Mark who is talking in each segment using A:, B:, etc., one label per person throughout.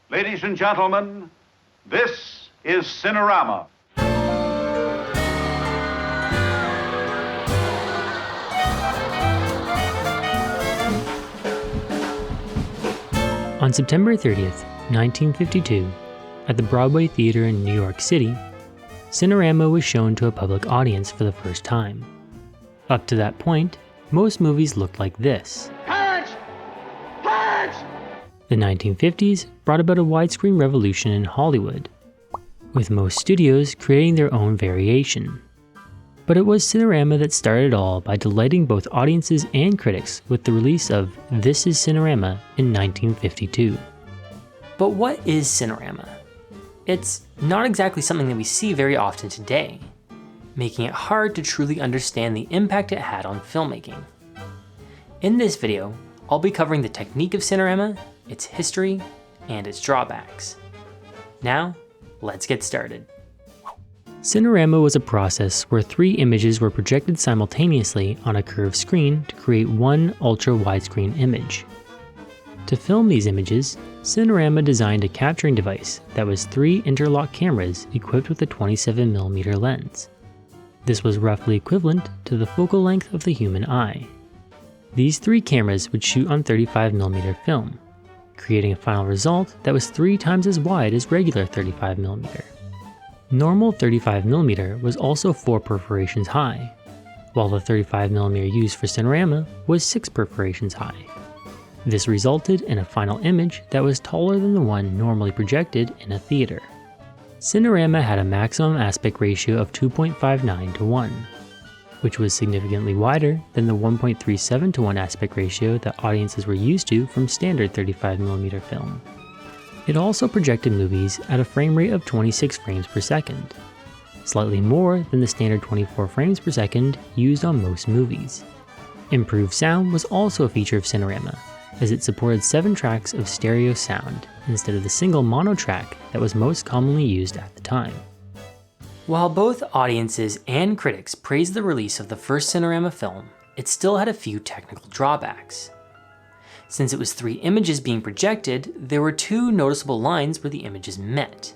A: Ladies and gentlemen, this is Cinerama.
B: On September 30th, 1952, at the Broadway Theater in New York City, Cinerama was shown to a public audience for the first time. Up to that point, most movies looked like this.
C: Punch! Punch!
B: The 1950s brought about a widescreen revolution in Hollywood, with most studios creating their own variation. But it was Cinerama that started it all by delighting both audiences and critics with the release of This is Cinerama in 1952. But what is Cinerama? It's not exactly something that we see very often today, making it hard to truly understand the impact it had on filmmaking. In this video, I'll be covering the technique of Cinerama, its history, and its drawbacks. Now, let's get started. Cinerama was a process where 3 images were projected simultaneously on a curved screen to create one ultra-widescreen image. To film these images, Cinerama designed a capturing device that was 3 interlock cameras equipped with a 27mm lens. This was roughly equivalent to the focal length of the human eye. These 3 cameras would shoot on 35mm film, creating a final result that was 3 times as wide as regular 35mm. Normal 35mm was also 4 perforations high, while the 35mm used for Cinerama was 6 perforations high. This resulted in a final image that was taller than the one normally projected in a theater. Cinerama had a maximum aspect ratio of 2.59:1, which was significantly wider than the 1.37:1 aspect ratio that audiences were used to from standard 35mm film. It also projected movies at a frame rate of 26 frames per second, slightly more than the standard 24 frames per second used on most movies. Improved sound was also a feature of Cinerama, as it supported 7 tracks of stereo sound instead of the single mono track that was most commonly used at the time. While both audiences and critics praised the release of the first Cinerama film, it still had a few technical drawbacks. Since it was 3 images being projected, there were 2 noticeable lines where the images met.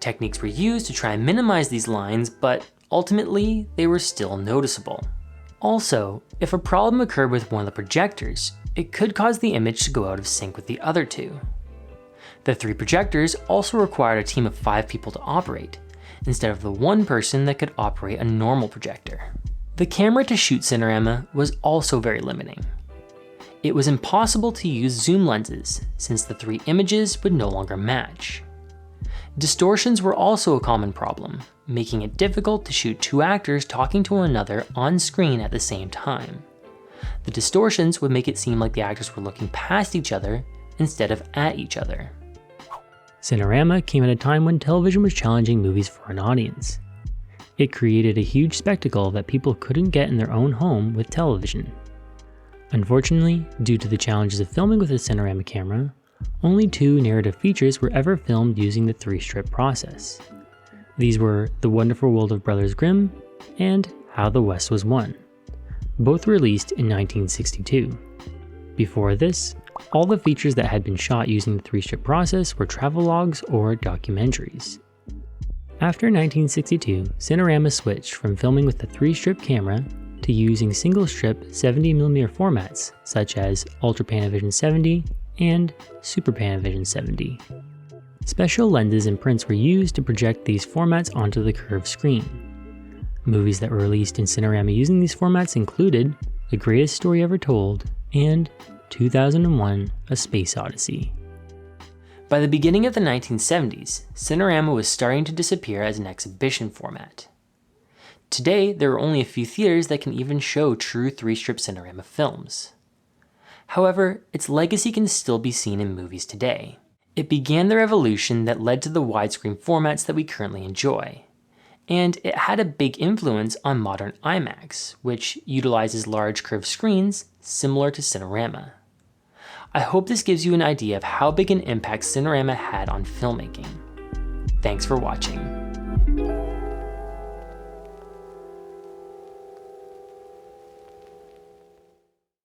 B: Techniques were used to try and minimize these lines, but ultimately they were still noticeable. Also, if a problem occurred with one of the projectors, it could cause the image to go out of sync with the other 2. The 3 projectors also required a team of 5 people to operate, instead of the 1 person that could operate a normal projector. The camera to shoot Cinerama was also very limiting. It was impossible to use zoom lenses, since the 3 images would no longer match. Distortions were also a common problem, making it difficult to shoot 2 actors talking to one another on screen at the same time. The distortions would make it seem like the actors were looking past each other instead of at each other. Cinerama came at a time when television was challenging movies for an audience. It created a huge spectacle that people couldn't get in their own home with television. Unfortunately, due to the challenges of filming with a Cinerama camera, only 2 narrative features were ever filmed using the 3-strip process. These were The Wonderful World of Brothers Grimm and How the West Was Won, both released in 1962. Before this, all the features that had been shot using the 3-strip process were travelogues or documentaries. After 1962, Cinerama switched from filming with the 3-strip camera to using single-strip 70mm formats such as Ultra Panavision 70 and Super Panavision 70. Special lenses and prints were used to project these formats onto the curved screen. Movies that were released in Cinerama using these formats included The Greatest Story Ever Told and 2001: A Space Odyssey. By the beginning of the 1970s, Cinerama was starting to disappear as an exhibition format. Today, there are only a few theaters that can even show true 3-strip Cinerama films. However, its legacy can still be seen in movies today. It began the revolution that led to the widescreen formats that we currently enjoy. And it had a big influence on modern IMAX, which utilizes large curved screens similar to Cinerama. I hope this gives you an idea of how big an impact Cinerama had on filmmaking. Thanks for watching.